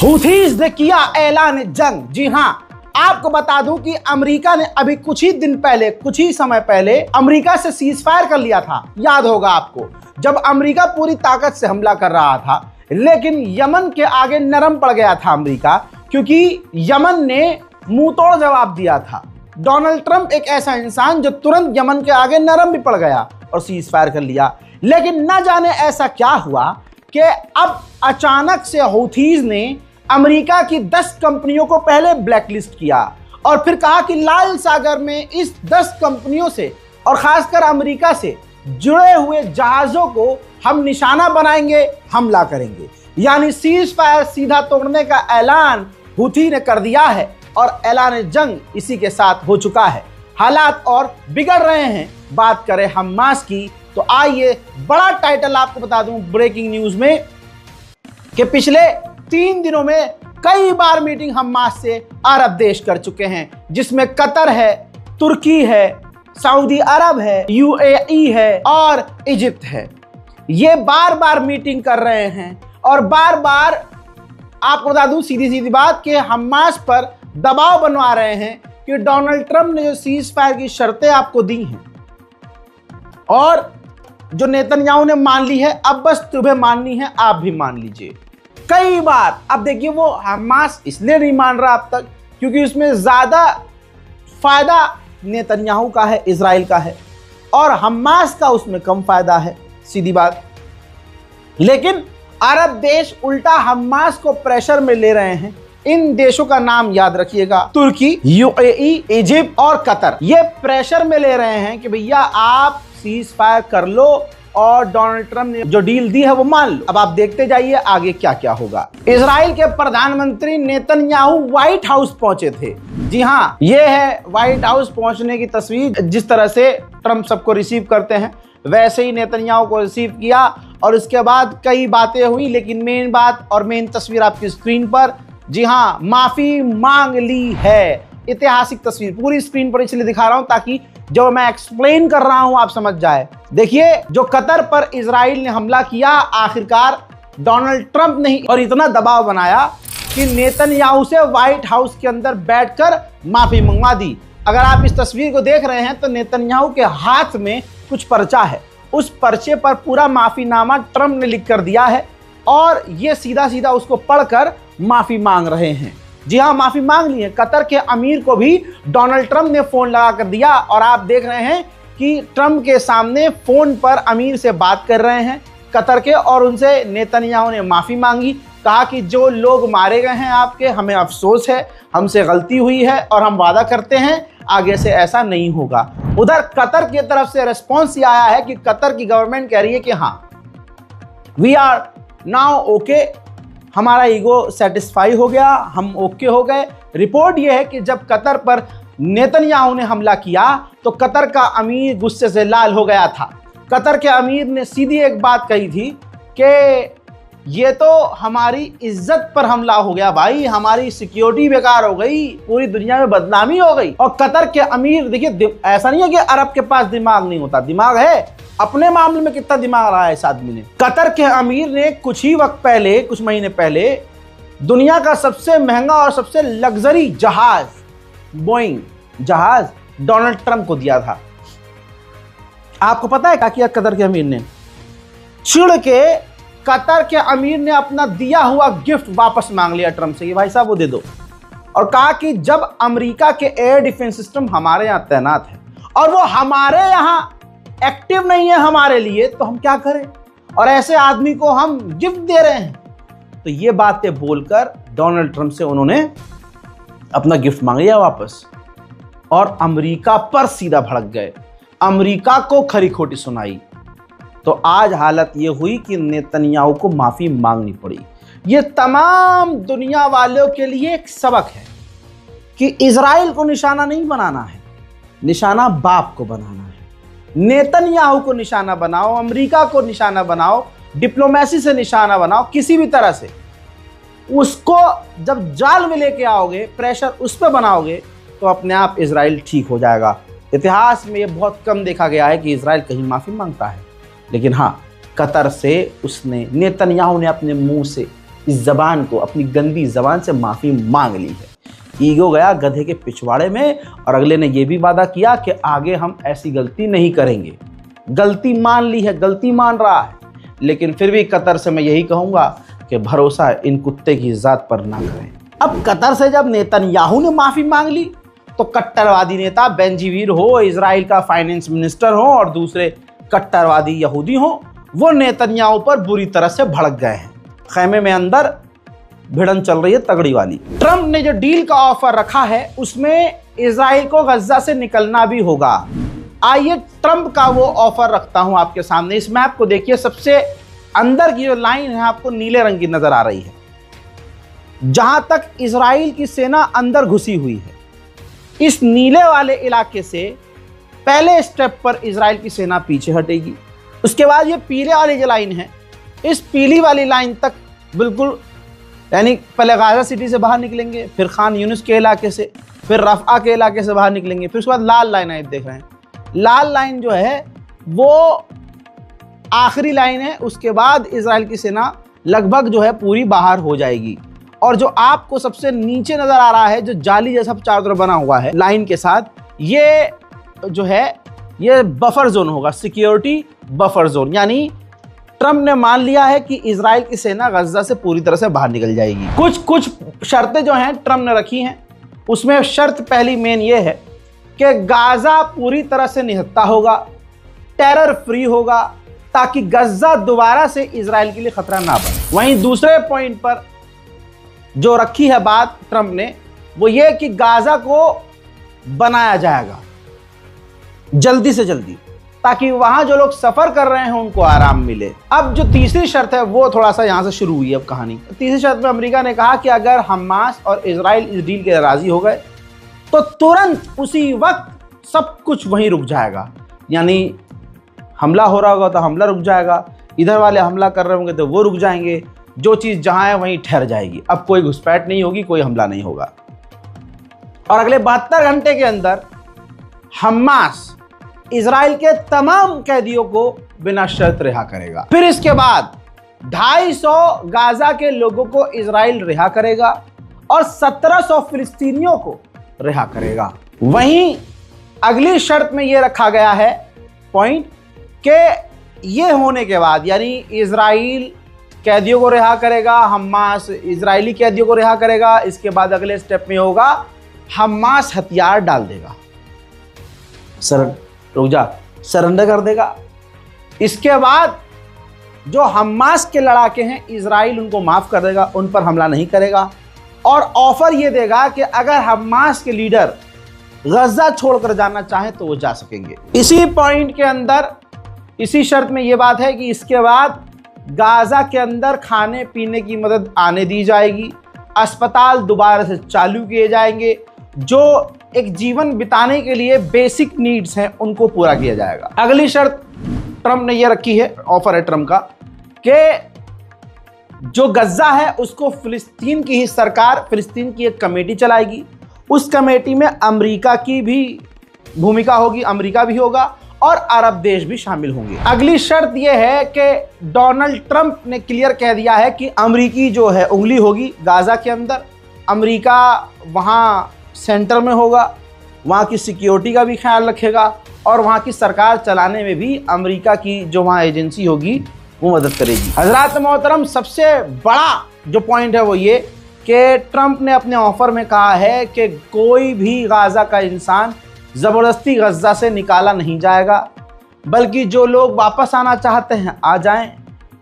Houthis ने किया ऐलान जंग। जी हां, आपको बता दूं कि अमेरिका ने अभी कुछ ही समय पहले अमेरिका से सीज फायर कर लिया था। याद होगा आपको, जब अमेरिका पूरी ताकत से हमला कर रहा था, लेकिन यमन के आगे नरम पड़ गया था अमेरिका, क्योंकि यमन ने मुंह तोड़ जवाब दिया था। डोनाल्ड ट्रंप एक ऐसा इंसान जो तुरंत यमन के आगे नरम भी पड़ गया और सीज फायर कर लिया। लेकिन न जाने ऐसा क्या हुआ कि अब अचानक से हूथीज ने अमेरिका की 10 कंपनियों को पहले ब्लैकलिस्ट किया और फिर कहा कि लाल सागर में इस 10 कंपनियों से और खासकर अमेरिका से जुड़े हुए जहाजों को हम निशाना बनाएंगे, हमला करेंगे। यानी सीज फायर सीधा तोड़ने का ऐलान हूथी ने कर दिया है और ऐलान जंग इसी के साथ हो चुका है। हालात और बिगड़ रहे हैं। बात करें हमास की तो आइए, बड़ा टाइटल आपको बता दूं ब्रेकिंग न्यूज में कि पिछले 3 दिनों में कई बार मीटिंग हमास से अरब देश कर चुके हैं, जिसमें कतर है, तुर्की है, सऊदी अरब है, यूएई है और इजिप्ट है। ये बार बार मीटिंग कर रहे हैं और बार बार आपको बता दूं सीधी सीधी बात कि हमास पर दबाव बनवा रहे हैं कि डोनाल्ड ट्रंप ने जो सीज फायर की शर्तें आपको दी हैं और जो नेतन्याहू ने मान ली है, अब बस तुम्हें माननी है, आप भी मान लीजिए। कई बार अब देखिए, वो हमास इसलिए नहीं मान रहा अब तक क्योंकि उसमें ज्यादा फायदा नेतन्याहू का है, इजराइल का है, और हमास का उसमें कम फायदा है, सीधी बात। लेकिन अरब देश उल्टा हमास को प्रेशर में ले रहे हैं। इन देशों का नाम याद रखिएगा, तुर्की, यूएई, इजिप्ट और कतर। ये प्रेशर में ले रहे हैं कि भैया आप सीज फायर कर लो और डोनाल्ड ट्रंप ने जो डील दी है वो मान लो। अब आप देखते जाइए आगे क्या क्या होगा। इजराइल के प्रधानमंत्री नेतन्याहू व्हाइट हाउस पहुंचे थे। जी हां, ये है व्हाइट हाउस पहुंचने की तस्वीर। जिस तरह से ट्रंप सबको रिसीव करते हैं वैसे ही नेतन्याहू को रिसीव किया और उसके बाद कई बातें हुई, लेकिन मेन बात और मेन तस्वीर आपकी स्क्रीन पर। जी हां, माफी मांग ली है। ऐतिहासिक तस्वीर पूरी स्क्रीन पर इसलिए दिखा रहा हूं ताकि जो मैं एक्सप्लेन कर रहा हूं आप समझ जाए। देखिए, जो कतर पर इजराइल ने हमला किया, आखिरकार डोनाल्ड ट्रंप ने और इतना दबाव बनाया कि नेतन्याहू से व्हाइट हाउस के अंदर बैठकर माफी मंगवा दी। अगर आप इस तस्वीर को देख रहे हैं तो नेतन्याहू के हाथ में कुछ पर्चा है, उस पर्चे पर पूरा माफीनामा ट्रंप ने लिख कर दिया है और ये सीधा सीधा उसको पढ़कर माफी मांग रहे हैं। जी हाँ, माफी मांग ली है। कतर के अमीर को भी डोनाल्ड ट्रंप ने फोन लगा कर दिया और आप देख रहे हैं कि ट्रंप के सामने फोन पर अमीर से बात कर रहे हैं कतर के, और उनसे नेतन्याहू ने माफी मांगी। कहा कि जो लोग मारे गए हैं आपके, हमें अफसोस है, हमसे गलती हुई है और हम वादा करते हैं आगे से ऐसा नहीं होगा। उधर कतर की तरफ से रिस्पॉन्स ये आया है कि कतर की गवर्नमेंट कह रही है कि हाँ, वी आर नाउ ओके, हमारा ईगो सेटिस्फाई हो गया, हम ओके हो गए। रिपोर्ट यह है कि जब कतर पर नेतन्याहू ने हमला किया तो कतर का अमीर गुस्से से लाल हो गया था। कतर के अमीर ने सीधी एक बात कही थी कि ये तो हमारी इज्जत पर हमला हो गया भाई, हमारी सिक्योरिटी बेकार हो गई, पूरी दुनिया में बदनामी हो गई। और कतर के अमीर, देखिए ऐसा नहीं है कि अरब के पास दिमाग नहीं होता, दिमाग है। अपने मामले में कितना दिमाग रहा है इस आदमी ने। कतर के अमीर ने कुछ ही वक्त पहले, कुछ महीने पहले, दुनिया का सबसे महंगा और सबसे लग्जरी जहाज, बोइंग जहाज, डोनाल्ड ट्रंप को दिया था। आपको पता है क्या किया कतर के अमीर ने? चिढ़ के कतर के अमीर ने अपना दिया हुआ गिफ्ट वापस मांग लिया ट्रंप से कि भाई साहब वो दे दो, और कहा कि जब अमेरिका के एयर डिफेंस सिस्टम हमारे यहाँ तैनात है और वो हमारे यहाँ एक्टिव नहीं है हमारे लिए, तो हम क्या करें, और ऐसे आदमी को हम गिफ्ट दे रहे हैं। तो ये बातें बोलकर डोनाल्ड ट्रंप से उन्होंने अपना गिफ्ट मांग लिया वापस और अमेरिका पर सीधा भड़क गए, अमेरिका को खरी खोटी सुनाई। तो आज हालत ये हुई कि नेतन्याहू को माफी मांगनी पड़ी। ये तमाम दुनिया वालों के लिए एक सबक है कि इजराइल को निशाना नहीं बनाना है, निशाना बाप को बनाना है। नेतन्याहू को निशाना बनाओ, अमेरिका को निशाना बनाओ, डिप्लोमेसी से निशाना बनाओ, किसी भी तरह से उसको जब जाल में लेके आओगे, प्रेशर उस पर बनाओगे, तो अपने आप इजराइल ठीक हो जाएगा। इतिहास में ये बहुत कम देखा गया है कि इजराइल कहीं माफी मांगता है, लेकिन हाँ, कतर से उसने, नेतन्याहू ने अपने मुंह से इस जबान को, अपनी गंदी जबान से माफ़ी मांग ली है। ईगो गया गधे के पिछवाड़े में और अगले ने यह भी वादा किया कि आगे हम ऐसी गलती नहीं करेंगे। गलती मान ली है, गलती मान रहा है, लेकिन फिर भी कतर से मैं यही कहूँगा कि भरोसा इन कुत्ते की ज़ात पर ना करें। अब कतर से जब नेतन्याहू ने माफ़ी मांग ली तो कट्टरवादी नेता बेंजीवीर हो, इजराइल का फाइनेंस मिनिस्टर हो और दूसरे कट्टरवादी यहूदी हो, वो नेतन्याहू पर बुरी तरह से भड़क गए हैं। खैमे में अंदर भिड़न चल रही है तगड़ी वाली। ट्रंप ने जो डील का ऑफर रखा है उसमें इजराइल को गज्जा से निकलना भी होगा। आइए ट्रंप का वो ऑफर रखता हूं आपके सामने। इस मैप को देखिए, सबसे अंदर की जो लाइन है आपको नीले रंग की नजर आ रही है, जहां तक इजराइल की सेना अंदर घुसी हुई है। इस नीले वाले इलाके से पहले स्टेप पर इजराइल की सेना पीछे हटेगी। उसके बाद ये पीले वाली जो लाइन है, इस पीली वाली लाइन तक बिल्कुल, यानी पहले गाजा सिटी से बाहर निकलेंगे, फिर खान यूनिस के इलाके से, फिर रफ़ा के इलाके से बाहर निकलेंगे, फिर उसके बाद लाल लाइन आप देख रहे हैं। लाल लाइन जो है वो आखिरी लाइन है। उसके बाद इजराइल की सेना लगभग जो है पूरी बाहर हो जाएगी। और जो आपको सबसे नीचे नजर आ रहा है, जो जाली जैसा चारों तरफ बना हुआ है लाइन के साथ, ये जो है ये बफर जोन होगा, सिक्योरिटी बफर जोन। यानी ट्रंप ने मान लिया है कि इजराइल की सेना गज्जा से पूरी तरह से बाहर निकल जाएगी। कुछ शर्तें जो हैं ट्रंप ने रखी हैं। उसमें शर्त पहली मेन ये है कि गाजा पूरी तरह से निहत्ता होगा, टेरर फ्री होगा, ताकि गज्जा दोबारा से इजराइल के लिए खतरा ना बने। वहीं दूसरे पॉइंट पर जो रखी है बात ट्रंप ने, वो ये कि गाजा को बनाया जाएगा जल्दी से जल्दी, ताकि वहां जो लोग सफर कर रहे हैं उनको आराम मिले। अब जो तीसरी शर्त है वो थोड़ा सा यहां से शुरू हुई है अब कहानी। तीसरी शर्त में अमेरिका ने कहा कि अगर हमास और इजराइल इस डील के राजी हो गए तो तुरंत उसी वक्त सब कुछ वहीं रुक जाएगा। यानी हमला हो रहा होगा तो हमला रुक जाएगा, इधर वाले हमला कर रहे होंगे तो वो रुक जाएंगे, जो चीज जहां है वहीं ठहर जाएगी। अब कोई घुसपैठ नहीं होगी, कोई हमला नहीं होगा। और अगले 72 घंटे के अंदर हमास इजराइल के तमाम कैदियों को बिना शर्त रिहा करेगा। फिर इसके बाद 250 गाजा के लोगों को इजराइल रिहा करेगा और 1700 फिलिस्तीनियों को रिहा करेगा। वहीं अगली शर्त में यह रखा गया है पॉइंट कि ये होने के बाद, यानी इजराइल कैदियों को रिहा करेगा, हमास इजरायली कैदियों को रिहा करेगा, इसके बाद अगले स्टेप में होगा हमास हथियार डाल देगा, सरेंडर कर देगा। इसके बाद जो हमास के लड़ाके हैं इजराइल उनको माफ कर देगा, उन पर हमला नहीं करेगा और ऑफर ये देगा कि अगर हमास के लीडर गज्जा छोड़कर जाना चाहें तो वो जा सकेंगे। इसी पॉइंट के अंदर, इसी शर्त में ये बात है कि इसके बाद गाजा के अंदर खाने पीने की मदद आने दी जाएगी, अस्पताल दोबारा से चालू किए जाएंगे, जो एक जीवन बिताने के लिए बेसिक नीड्स हैं उनको पूरा किया जाएगा। अगली शर्त ट्रंप ने यह रखी है, ऑफर है ट्रंप का, कि जो गज्जा है उसको फिलिस्तीन की ही सरकार, फिलिस्तीन की एक कमेटी चलाएगी। उस कमेटी में अमेरिका की भी भूमिका होगी, अमेरिका भी होगा और अरब देश भी शामिल होंगे। अगली शर्त यह है कि डोनाल्ड ट्रंप ने क्लियर कह दिया है कि अमेरिकी जो है उंगली होगी गाजा के अंदर, अमेरिका वहाँ सेंटर में होगा, वहाँ की सिक्योरिटी का भी ख्याल रखेगा और वहाँ की सरकार चलाने में भी अमेरिका की जो वहाँ एजेंसी होगी वो मदद करेगी। हजरात मोहतरम, सबसे बड़ा जो पॉइंट है वो ये कि ट्रंप ने अपने ऑफर में कहा है कि कोई भी गाजा का इंसान ज़बरदस्ती गज्जा से निकाला नहीं जाएगा, बल्कि जो लोग वापस आना चाहते हैं आ जाएं,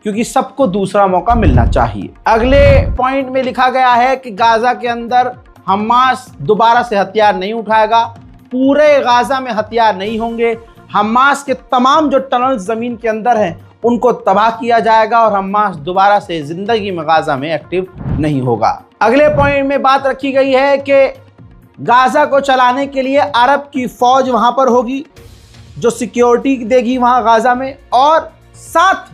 क्योंकि सबको दूसरा मौका मिलना चाहिए। अगले पॉइंट में लिखा गया है कि गाजा के अंदर हमास दोबारा से हथियार नहीं उठाएगा, पूरे गाजा में हथियार नहीं होंगे, हमास के तमाम जो टनल ज़मीन के अंदर हैं उनको तबाह किया जाएगा और हमास दोबारा से ज़िंदगी में गाजा में एक्टिव नहीं होगा। अगले पॉइंट में बात रखी गई है कि गाजा को चलाने के लिए अरब की फ़ौज वहाँ पर होगी जो सिक्योरिटी देगी वहाँ गाजा में, और साथ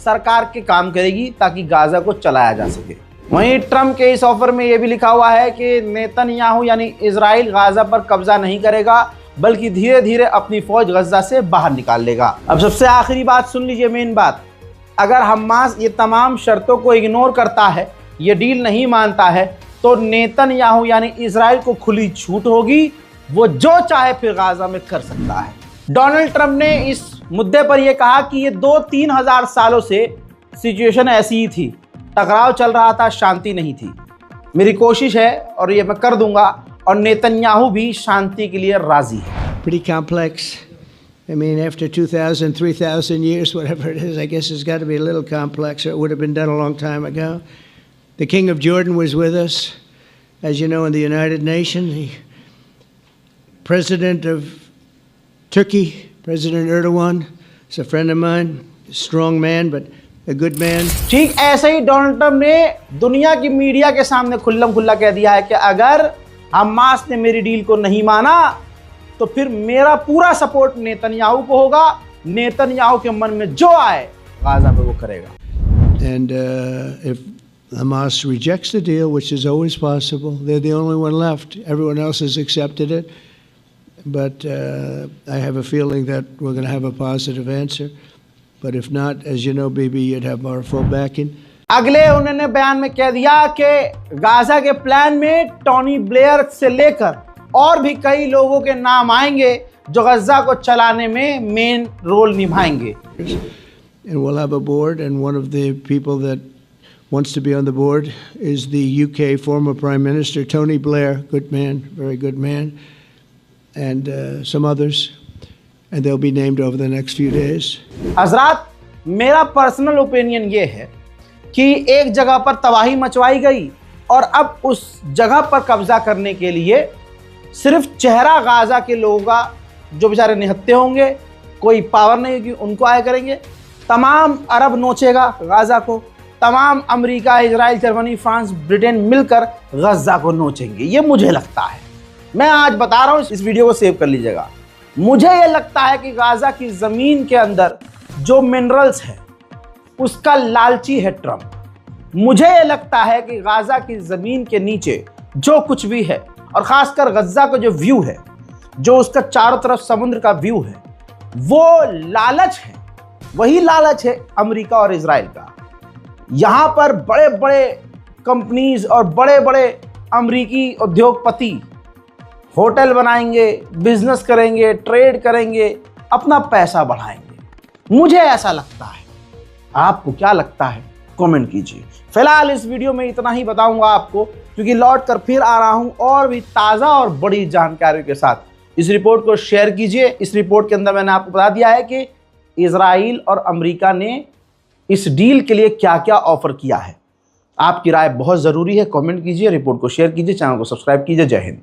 सरकार के काम करेगी ताकि गाजा को चलाया जा सके। वहीं ट्रंप के इस ऑफर में यह भी लिखा हुआ है कि नेतन्याहू यानी इजराइल गाजा पर कब्जा नहीं करेगा, बल्कि धीरे धीरे अपनी फौज गज्जा से बाहर निकाल लेगा। अब सबसे आखिरी बात सुन लीजिए, मेन बात, अगर हमास ये तमाम शर्तों को इग्नोर करता है ये डील नहीं मानता है तो नेतन्याहू यानी इजराइल को खुली छूट होगी, वो जो चाहे फिर गाजा में कर सकता है। डोनाल्ड ट्रंप ने इस मुद्दे पर यह कहा कि ये 2-3 हजार सालों से सिचुएशन ऐसी ही थी, टकराव चल रहा था, शांति नहीं थी। मेरी कोशिश है और ये मैं कर दूंगा, और नेतन्याहू भी शांति के लिए राजी है। Pretty complex. I mean, after 2,000, 3,000 years, whatever it is, I guess it's got to be a little complex, or it would have been done a long time ago. The King of Jordan was with us, as you know, in the United Nations. The President of Turkey, President Erdogan, is a friend of mine, a strong man, but a good man. ठीक ऐसे ही Donald Trump ने दुनिया की media के सामने खुल्लम खुल्ला कह दिया है कि अगर हमास ने मेरी डील को नहीं माना तो फिर मेरा पूरा सपोर्ट नेतन्याहू को होगा, नेतन्याहू के मन में जो आए गाजा में वो करेगा। And if Hamas rejects the deal, which is always possible, they're the only one left. Everyone else has accepted it. But I have a feeling that we're going to have a positive answer. But if not, as you know, Bibi, you'd have our full backing. अगले उन्होंने बयान में कह दिया कि Gaza के plan में Tony Blair से लेकर और भी कई लोगों के नाम आएंगे जो गजा को चलाने में मेन रोल निभाएंगे। And we'll have a board, and one of the people that wants to be on the board is the UK former Prime Minister Tony Blair, good man, very good man, and some others, and they'll be named over the next few days. हजरात, मेरा personal opinion ये है कि एक जगह पर तबाही मचवाई गई और अब उस जगह पर कब्जा करने के लिए सिर्फ चेहरा गाजा के लोगों का जो बेचारे निहत्थे होंगे, कोई पावर नहीं होगी, उनको आए करेंगे। तमाम अरब नोचेगा गाजा को, तमाम America, Israel, Germany, France, Britain मिलकर गजा को नोचेंगे। ये मुझे लगता है, मैं आज बता रहा हूँ, इस वीडियो को सेव कर लीजिएगा। मुझे ये लगता है कि गाजा की ज़मीन के अंदर जो मिनरल्स है उसका लालची है ट्रंप। मुझे ये लगता है कि गाजा की ज़मीन के नीचे जो कुछ भी है, और ख़ासकर गजा का जो व्यू है, जो उसका चारों तरफ समुद्र का व्यू है, वो लालच है। वही लालच है अमेरिका और इजराइल का। यहाँ पर बड़े बड़े कंपनीज और बड़े बड़े अमेरिकी उद्योगपति होटल बनाएंगे, बिजनेस करेंगे, ट्रेड करेंगे, अपना पैसा बढ़ाएंगे। मुझे ऐसा लगता है। आपको क्या लगता है? कमेंट कीजिए। फिलहाल इस वीडियो में इतना ही बताऊंगा आपको, क्योंकि लौट कर फिर आ रहा हूं और भी ताज़ा और बड़ी जानकारी के साथ। इस रिपोर्ट को शेयर कीजिए। इस रिपोर्ट के अंदर मैंने आपको बता दिया है कि इजराइल और अमेरिका ने इस डील के लिए क्या क्या ऑफर किया है। आपकी राय बहुत ज़रूरी है। कमेंट कीजिए, रिपोर्ट को शेयर कीजिए, चैनल को सब्सक्राइब कीजिए। जय हिंद।